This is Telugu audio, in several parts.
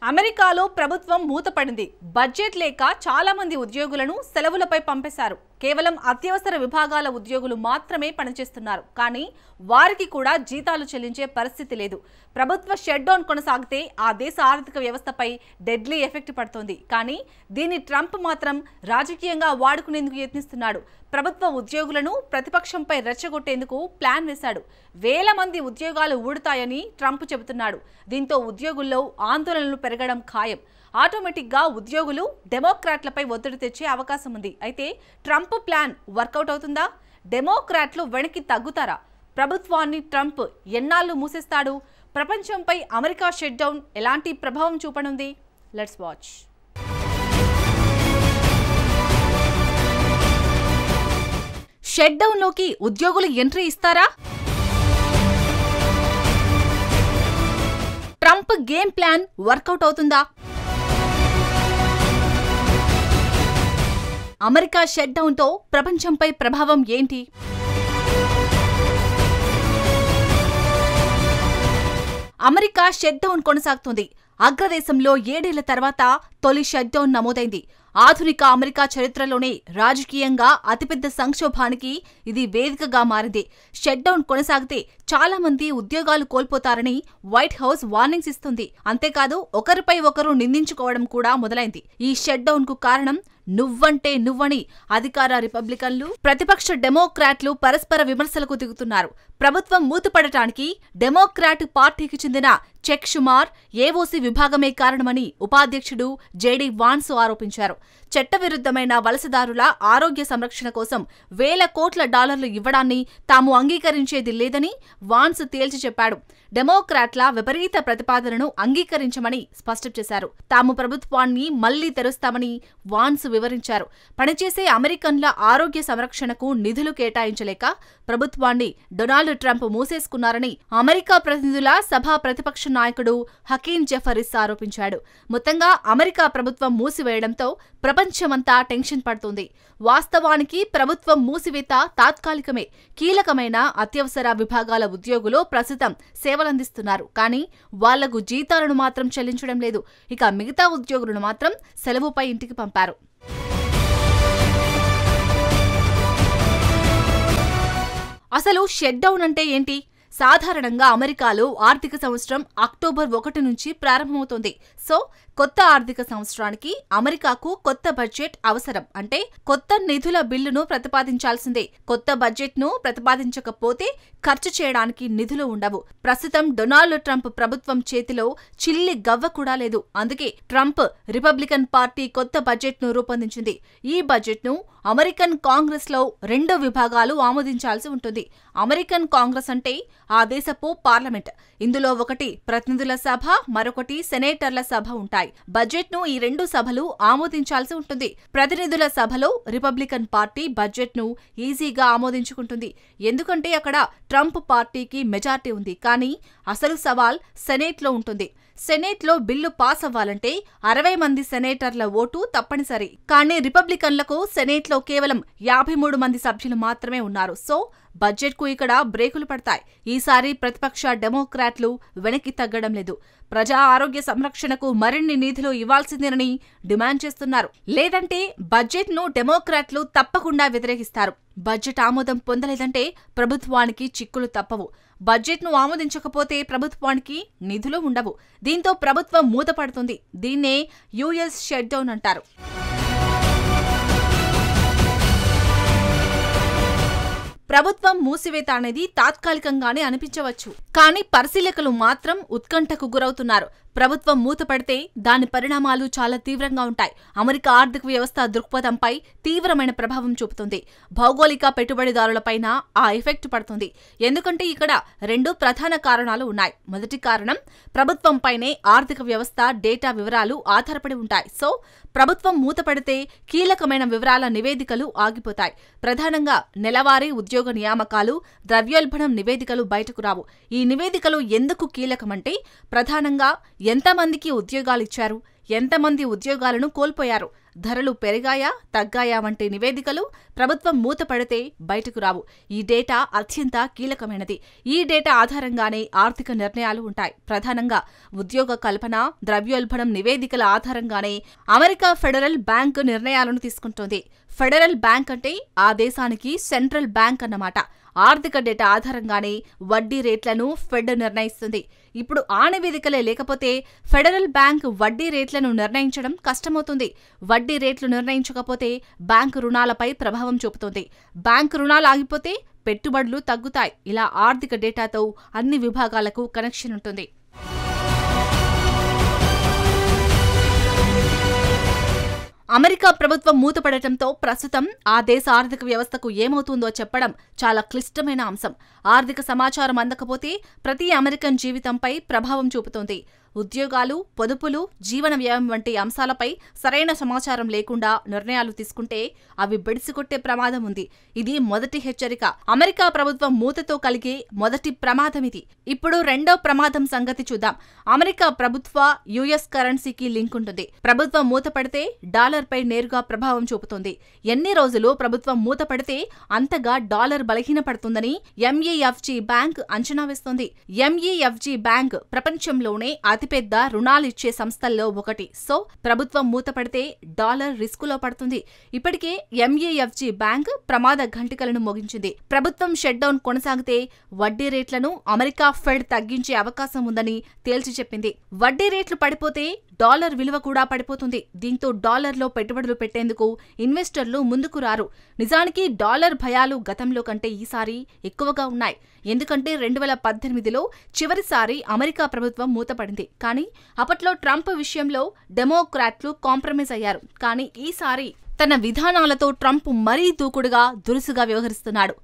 అమెరికాలో ప్రభుత్వం మూతపడింది. బడ్జెట్ లేక చాలా మంది ఉద్యోగులను సెలవులపై పంపేశారు. కేవలం అత్యవసర విభాగాల ఉద్యోగులు మాత్రమే పనిచేస్తున్నారు. కానీ వారికి కూడా జీతాలు చెల్లించే పరిస్థితి లేదు. ప్రభుత్వ షట్ డౌన్ కొనసాగితే ఆ దేశ ఆర్థిక వ్యవస్థపై డెడ్లీ ఎఫెక్ట్ పడుతోంది. కానీ దీన్ని ట్రంప్ మాత్రం రాజకీయంగా వాడుకునేందుకు యత్నిస్తున్నాడు. ప్రభుత్వ ఉద్యోగులను ప్రతిపక్షంపై రెచ్చగొట్టేందుకు ప్లాన్ వేశాడు. వేల మంది ఉద్యోగాలు ఊడుతాయని ట్రంప్ చెబుతున్నాడు. దీంతో ఉద్యోగుల్లో ఆందోళనలు పెరగడం ఖాయం. ఆటోమేటిక్గా ఉద్యోగులు డెమోక్రాట్లపై ఒత్తిడి తెచ్చే అవకాశం ఉంది. అయితే ట్రంప్ ప్లాన్ వర్కౌట్ అవుతుందా? డెమోక్రాట్లు వెనక్కి తగ్గుతారా? ప్రభుత్వాన్ని ట్రంప్ ఎన్నాళ్ళు మూసేస్తాడు? ప్రపంచంపై అమెరికా షట్ డౌన్ ఎలాంటి ప్రభావం చూపనుంది? Let's watch. షట్ డౌన్లోకి ఉద్యోగులు ఎంట్రీ ఇస్తారా? ట్రంప్ గేమ్ ప్లాన్ వర్కౌట్ అవుతుందా? అమెరికా షట్ డౌన్తో ప్రపంచంపై ప్రభావం ఏంటి? అమెరికా షట్ డౌన్ కొనసాగుతోంది. అగ్రదేశంలో 7 ఏళ్ల తర్వాత తొలి షట్ డౌన్ నమోదైంది. ఆధునిక అమెరికా చరిత్రలోనే రాజకీయంగా అతిపెద్ద సంక్షోభానికి ఇది వేదికగా మారింది. షట్ డౌన్ కొనసాగితే చాలా మంది ఉద్యోగాలు కోల్పోతారని వైట్ హౌస్ వార్నింగ్స్ ఇస్తుంది. అంతేకాదు ఒకరిపై ఒకరు నిందించుకోవడం కూడా మొదలైంది. ఈ షట్ డౌన్ కు కారణం నువ్వంటే నువ్వని అధికార రిపబ్లికన్లు, ప్రతిపక్ష డెమోక్రాట్లు పరస్పర విమర్శలకు దిగుతున్నారు. ప్రభుత్వం మూతపడటానికి డెమోక్రాట్ పార్టీకి చెందిన చెక్ షుమార్ ఏఓసీ విభాగమే కారణమని ఉపాధ్యక్షుడు జేడీ వాన్స్ ఆరోపించారు. చట్టవిరుద్ధమైన వలసదారుల ఆరోగ్య సంరక్షణ కోసం వేల కోట్ల డాలర్లు ఇవ్వడాన్ని తాము అంగీకరించేది లేదని వాన్స్ తేల్చి చెప్పాడు. డెమోక్రాట్ల విపరీత ప్రతిపాదనను అంగీకరించమని స్పష్టం చేశారు. తాము ప్రభుత్వాన్ని మళ్లీ తెరుస్తామని వాన్స్ వివరించారు. పనిచేసే అమెరికన్ల ఆరోగ్య సంరక్షణకు నిధులు కేటాయించలేక ప్రభుత్వాన్ని డొనాల్డ్ ట్రంప్ మూసేసుకున్నారని అమెరికా ప్రతినిధుల సభ ప్రతిపక్ష నాయకుడు హకీమ్ జెఫరీస్ ఆరోపించాడు. మొత్తంగా అమెరికా ప్రభుత్వం మూసివేయడంతో ప్రపంచమంతా టెన్షన్ పడుతోంది. వాస్తవానికి ప్రభుత్వం మూసివేత తాత్కాలికమే. కీలకమైన అత్యవసర విభాగాల ఉద్యోగులు ప్రస్తుతం సేవలందిస్తున్నారు. కానీ వాళ్లకు జీతాలను మాత్రం చెల్లించడం లేదు. ఇక మిగతా ఉద్యోగులను మాత్రం సెలవుపై ఇంటికి పంపారు. అసలు షట్ డౌన్ అంటే ఏంటి? సాధారణంగా అమెరికాలో ఆర్థిక సంవత్సరం అక్టోబర్ 1 నుంచి ప్రారంభమవుతోంది. సో కొత్త ఆర్థిక సంవత్సరానికి అమెరికాకు కొత్త బడ్జెట్ అవసరం. అంటే కొత్త నిధుల బిల్లును ప్రతిపాదించాల్సిందే. కొత్త బడ్జెట్ను ప్రతిపాదించకపోతే ఖర్చు చేయడానికి నిధులు ఉండవు. ప్రస్తుతం డొనాల్డ్ ట్రంప్ ప్రభుత్వం చేతిలో చిల్లి గవ్వ కూడా లేదు. అందుకే ట్రంప్ రిపబ్లికన్ పార్టీ కొత్త బడ్జెట్ను రూపొందించింది. ఈ బడ్జెట్ను అమెరికన్ కాంగ్రెస్ లో 2 విభాగాలు ఆమోదించాల్సి ఉంటుంది. అమెరికన్ కాంగ్రెస్ అంటే ఆ దేశపు పార్లమెంట్. ఇందులో ఒకటి ప్రతినిధుల సభ, మరొకటి సెనేటర్ల సభ ఉంటాయి. బడ్జెట్ను ఈ 2 సభలు ఆమోదించాల్సి ఉంటుంది. ప్రతినిధుల సభలో రిపబ్లికన్ పార్టీ బడ్జెట్ను ఈజీగా ఆమోదించుకుంటుంది. ఎందుకంటే అక్కడ ట్రంప్ పార్టీకి మెజార్టీ ఉంది. కానీ అసలు సవాల్ సెనేట్లో ఉంటుంది. సెనేట్లో బిల్లు పాస్ అవ్వాలంటే 60 మంది సెనేటర్ల ఓటు తప్పనిసరి. కానీ రిపబ్లికన్లకు సెనేట్లో కేవలం 53 మంది సభ్యులు మాత్రమే ఉన్నారు. సో బడ్జెట్కు ఇక్కడ బ్రేకులు పడతాయి. ఈసారి ప్రతిపక్ష డెమోక్రాట్లు వెనక్కి తగ్గడం లేదు. ప్రజా ఆరోగ్య సంరక్షణకు మరిన్ని నిధులు ఇవ్వాల్సిందేనని డిమాండ్ చేస్తున్నారు. లేదంటే బడ్జెట్ను డెమోక్రాట్లు తప్పకుండా వ్యతిరేకిస్తారు. బడ్జెట్ ఆమోదం పొందలేదంటే ప్రభుత్వానికి చిక్కులు తప్పవు. బడ్జెట్ను ఆమోదించకపోతే ప్రభుత్వానికి నిధులు ఉండవు. దీంతో ప్రభుత్వం మూతపడుతుంది. దీన్నే యుఎస్ షట్ డౌన్ అంటారు. ప్రభుత్వం మూసివేత అనేది తాత్కాలికంగానే అనిపించవచ్చు. కానీ పరిశీలకులు మాత్రం ఉత్కంఠకు గురవుతున్నారు. ప్రభుత్వం మూతపడితే దాని పరిణామాలు చాలా తీవ్రంగా ఉంటాయి. అమెరికా ఆర్థిక వ్యవస్థ దృక్పథంపై తీవ్రమైన ప్రభావం చూపుతుంది. భౌగోళిక పెట్టుబడిదారులపైన ఆ ఎఫెక్ట్ పడుతుంది. ఎందుకంటే ఇక్కడ 2 ప్రధాన కారణాలు ఉన్నాయి. మొదటి కారణం ప్రభుత్వంపైనే ఆర్థిక వ్యవస్థ డేటా వివరాలు ఆధారపడి ఉంటాయి. సో ప్రభుత్వం మూతపడితే కీలకమైన వివరాల నివేదికలు ఆగిపోతాయి. ప్రధానంగా నెలవారీ ఉద్యోగ నియామకాలు, ద్రవ్యోల్బణం నివేదికలు బయటకు రావు. ఈ నివేదికలు ఎందుకు కీలకమంటే ప్రధానంగా ఎంతమందికి ఉద్యోగాలిచ్చారు, ఎంతమంది ఉద్యోగాలను కోల్పోయారు, ధరలు పెరిగాయా తగ్గాయా వంటి నివేదికలు ప్రభుత్వం మూతపడితే బయటకు రావు. ఈ డేటా అత్యంత కీలకమైనది. ఈ డేటా ఆధారంగానే ఆర్థిక నిర్ణయాలు ఉంటాయి. ప్రధానంగా ఉద్యోగ కల్పన, ద్రవ్యోల్బణం నివేదికల ఆధారంగానే అమెరికా ఫెడరల్ బ్యాంక్ నిర్ణయాలను తీసుకుంటోంది. ఫెడరల్ బ్యాంక్ అంటే ఆ దేశానికి సెంట్రల్ బ్యాంక్ అన్నమాట. ఆర్థిక డేటా ఆధారంగానే వడ్డీ రేట్లను ఫెడ్ నిర్ణయిస్తుంది. ఇప్పుడు ఆ నివేదికలే లేకపోతే ఫెడరల్ బ్యాంక్ వడ్డీ రేట్లను నిర్ణయించడం కష్టమవుతుంది. వడ్డీ రేట్లు నిర్ణయించకపోతే బ్యాంకు రుణాలపై ప్రభావం చూపుతుంది. బ్యాంకు రుణాలు ఆగిపోతే పెట్టుబడులు తగ్గుతాయి. ఇలా ఆర్థిక డేటాతో అన్ని విభాగాలకు కనెక్షన్ ఉంటుంది. అమెరికా ప్రభుత్వం మూతపడటంతో ప్రస్తుతం ఆ దేశ ఆర్థిక వ్యవస్థకు ఏమవుతుందో చెప్పడం చాలా క్లిష్టమైన అంశం. ఆర్థిక సమాచారం అందకపోతే ప్రతి అమెరికన్ జీవితంపై ప్రభావం చూపుతోంది. ఉద్యోగాలు, పొదుపులు, జీవన వ్యయం వంటి అంశాలపై సరైన సమాచారం లేకుండా నిర్ణయాలు తీసుకుంటే అవి బెడిసికొట్టే ప్రమాదం ఉంది. ఇది మొదటి హెచ్చరిక. అమెరికా ప్రభుత్వం మూతతో కలిగే మొదటి ప్రమాదం ఇది. ఇప్పుడు రెండో ప్రమాదం సంగతి చూద్దాం. అమెరికా ప్రభుత్వ యుఎస్ కరెన్సీకి లింక్ ఉంటుంది. ప్రభుత్వం మూతపడితే డాలర్పై నేరుగా ప్రభావం చూపుతుంది. ఎన్ని రోజులు ప్రభుత్వం మూతపడితే అంతగా డాలర్ బలహీనపడుతుందని ఎంఈఎఫ్జీ బ్యాంక్ అంచనా వేస్తోంది. ఎంఈఎఫ్జీ బ్యాంక్ ప్రపంచంలోనే అతిపెద్ద రుణాలిచ్చే సంస్థల్లో ఒకటి. సో ప్రభుత్వం మూతపడితే డాలర్ రిస్కులో పడుతుంది. ఇప్పటికే ఎంఈఎఫ్జీ బ్యాంక్ ప్రమాద ఘంటికలను మోగించింది. ప్రభుత్వం షట్ డౌన్ కొనసాగితే వడ్డీ రేట్లను అమెరికా ఫెడ్ తగ్గించే అవకాశం ఉందని తేల్చి చెప్పింది. వడ్డీ రేట్లు పడిపోతే డాలర్ విలువ కూడా పడిపోతుంది. దీంతో డాలర్లో పెట్టుబడులు పెట్టేందుకు ఇన్వెస్టర్లు ముందుకు రారు. నిజానికి డాలర్ భయాలు గతంలో కంటే ఈసారి ఎక్కువగా ఉన్నాయి. ఎందుకంటే 2018లో చివరిసారి అమెరికా ప్రభుత్వం మూతపడింది. కానీ అప్పట్లో ట్రంప్ విషయంలో డెమోక్రాట్లు కాంప్రమైజ్ అయ్యారు. కానీ ఈసారి తన విధానాలతో ట్రంప్ మరీ దూకుడుగా, దురుసుగా వ్యవహరిస్తున్నాడు.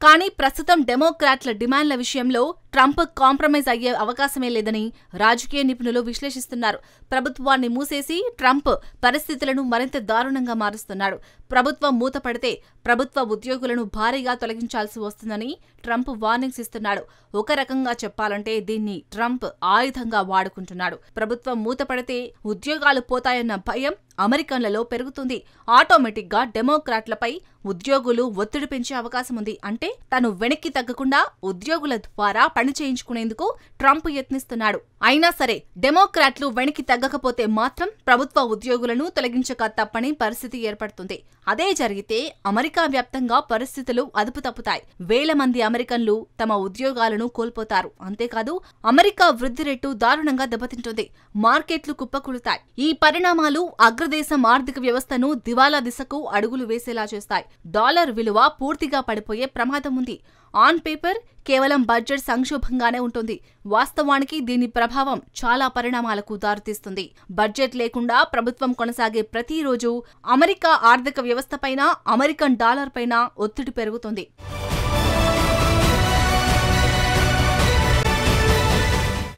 కానీ ప్రస్తుతం డెమోక్రాట్ల డిమాండ్ల విషయంలో ట్రంప్ కాంప్రమైజ్ అయ్యే అవకాశమే లేదని రాజకీయ నిపుణులు విశ్లేషిస్తున్నారు. ప్రభుత్వాన్ని మూసేసి ట్రంప్ పరిస్థితులను మరింత దారుణంగా మారుస్తున్నాడు. ప్రభుత్వం మూతపడితే ప్రభుత్వ ఉద్యోగులను భారీగా తొలగించాల్సి వస్తుందని ట్రంప్ వార్నింగ్స్ ఇస్తున్నాడు. ఒక రకంగా చెప్పాలంటే దీన్ని ట్రంప్ ఆయుధంగా వాడుకుంటున్నాడు. ప్రభుత్వం మూతపడితే ఉద్యోగాలు పోతాయన్న భయం అమెరికన్లలో పెరుగుతుంది. ఆటోమేటిక్గా డెమోక్రాట్లపై ఉద్యోగులు ఒత్తిడి పెంచే అవకాశం ఉంది. అంటే తను వెనక్కి తగ్గకుండా ఉద్యోగుల ద్వారా పని చేయించుకునేందుకు ట్రంప్ యత్నిస్తున్నాడు. అయినా సరే డెమోక్రాట్లు వెనక్కి తగ్గకపోతే మాత్రం ప్రభుత్వ ఉద్యోగులను తొలగించక తప్పని పరిస్థితి ఏర్పడుతుంది. అదే జరిగితే అమెరికా వ్యాప్తంగా పరిస్థితులు అదుపు తప్పుతాయి. వేల మంది అమెరికన్లు తమ ఉద్యోగాలను కోల్పోతారు. అంతేకాదు అమెరికా వృద్ధి రేటు దారుణంగా దెబ్బతింటుంది. మార్కెట్లు కుప్పకూలుతాయి. ఈ పరిణామాలు అగ్రదేశం ఆర్థిక వ్యవస్థను దివాలా దిశకు అడుగులు వేసేలా చేస్తాయి. డాలర్ విలువ పూర్తిగా పడిపోయే ప్రమాదం ఉంది. ఆన్ పేపర్ కేవలం బడ్జెట్ సంక్షోభంగానే ఉంటుంది. వాస్తవానికి దీని ప్రభావం చాలా పరిణామాలకు దారితీస్తుంది. బడ్జెట్ లేకుండా ప్రభుత్వం కొనసాగే ప్రతిరోజు అమెరికా ఆర్థిక వ్యవస్థపైన, అమెరికన్ డాలర్ పైన ఒత్తిడి పెరుగుతుంది.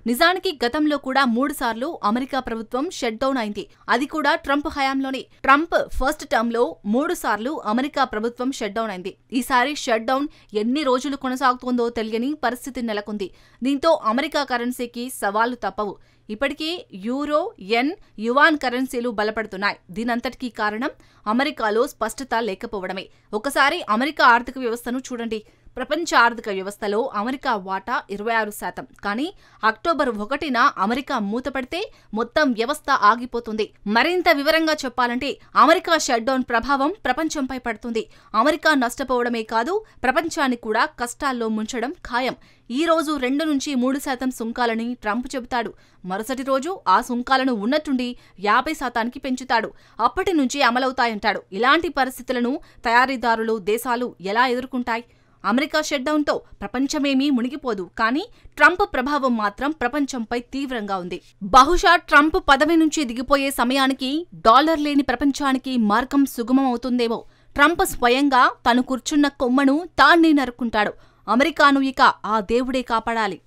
నిజానికి గతంలో కూడా 3 సార్లు అమెరికా ప్రభుత్వం షట్ డౌన్ అయింది. అది కూడా ట్రంప్ హయాంలోనే. ట్రంప్ ఫస్ట్ టర్మ్ లో 3 సార్లు అమెరికా ప్రభుత్వం షట్ డౌన్ అయింది. ఈసారి షట్ డౌన్ ఎన్ని రోజులు కొనసాగుతుందో తెలియని పరిస్థితి నెలకొంది. దీంతో అమెరికా కరెన్సీకి సవాళ్లు తప్పవు. ఇప్పటికే యూరో, యెన్, యువాన్ కరెన్సీలు బలపడుతున్నాయి. దీనంతటికీ కారణం అమెరికాలో స్పష్టత లేకపోవడమే. ఒకసారి అమెరికా ఆర్థిక వ్యవస్థను చూడండి. ప్రపంచ ఆర్థిక వ్యవస్థలో అమెరికా వాటా 26%. కానీ అక్టోబర్ 1న అమెరికా మూతపడితే మొత్తం వ్యవస్థ ఆగిపోతుంది. మరింత వివరంగా చెప్పాలంటే అమెరికా షట్ డౌన్ ప్రభావం ప్రపంచంపై పడుతుంది. అమెరికా నష్టపోవడమే కాదు, ప్రపంచాన్ని కూడా కష్టాల్లో ముంచడం ఖాయం. ఈ రోజు 2 నుంచి 3% సుంకాలని ట్రంప్ చెబుతాడు. మరుసటి రోజు ఆ సుంకాలను ఉన్నట్టుండి 50%కి పెంచుతాడు. అప్పటి నుంచి అమలవుతాయంటాడు. ఇలాంటి పరిస్థితులను తయారీదారులు, దేశాలు ఎలా ఎదుర్కొంటాయి? అమెరికా షట్డౌన్తో ప్రపంచమేమీ మునిగిపోదు. కానీ ట్రంప్ ప్రభావం మాత్రం ప్రపంచంపై తీవ్రంగా ఉంది. బహుశా ట్రంప్ పదవి నుంచి దిగిపోయే సమయానికి డాలర్ లేని ప్రపంచానికి మార్గం సుగమమవుతుందేమో. ట్రంప్ స్వయంగా తను కూర్చున్న కొమ్మను తానే నరుక్కుంటాడు. అమెరికాను ఇక ఆ దేవుడే కాపాడాలి.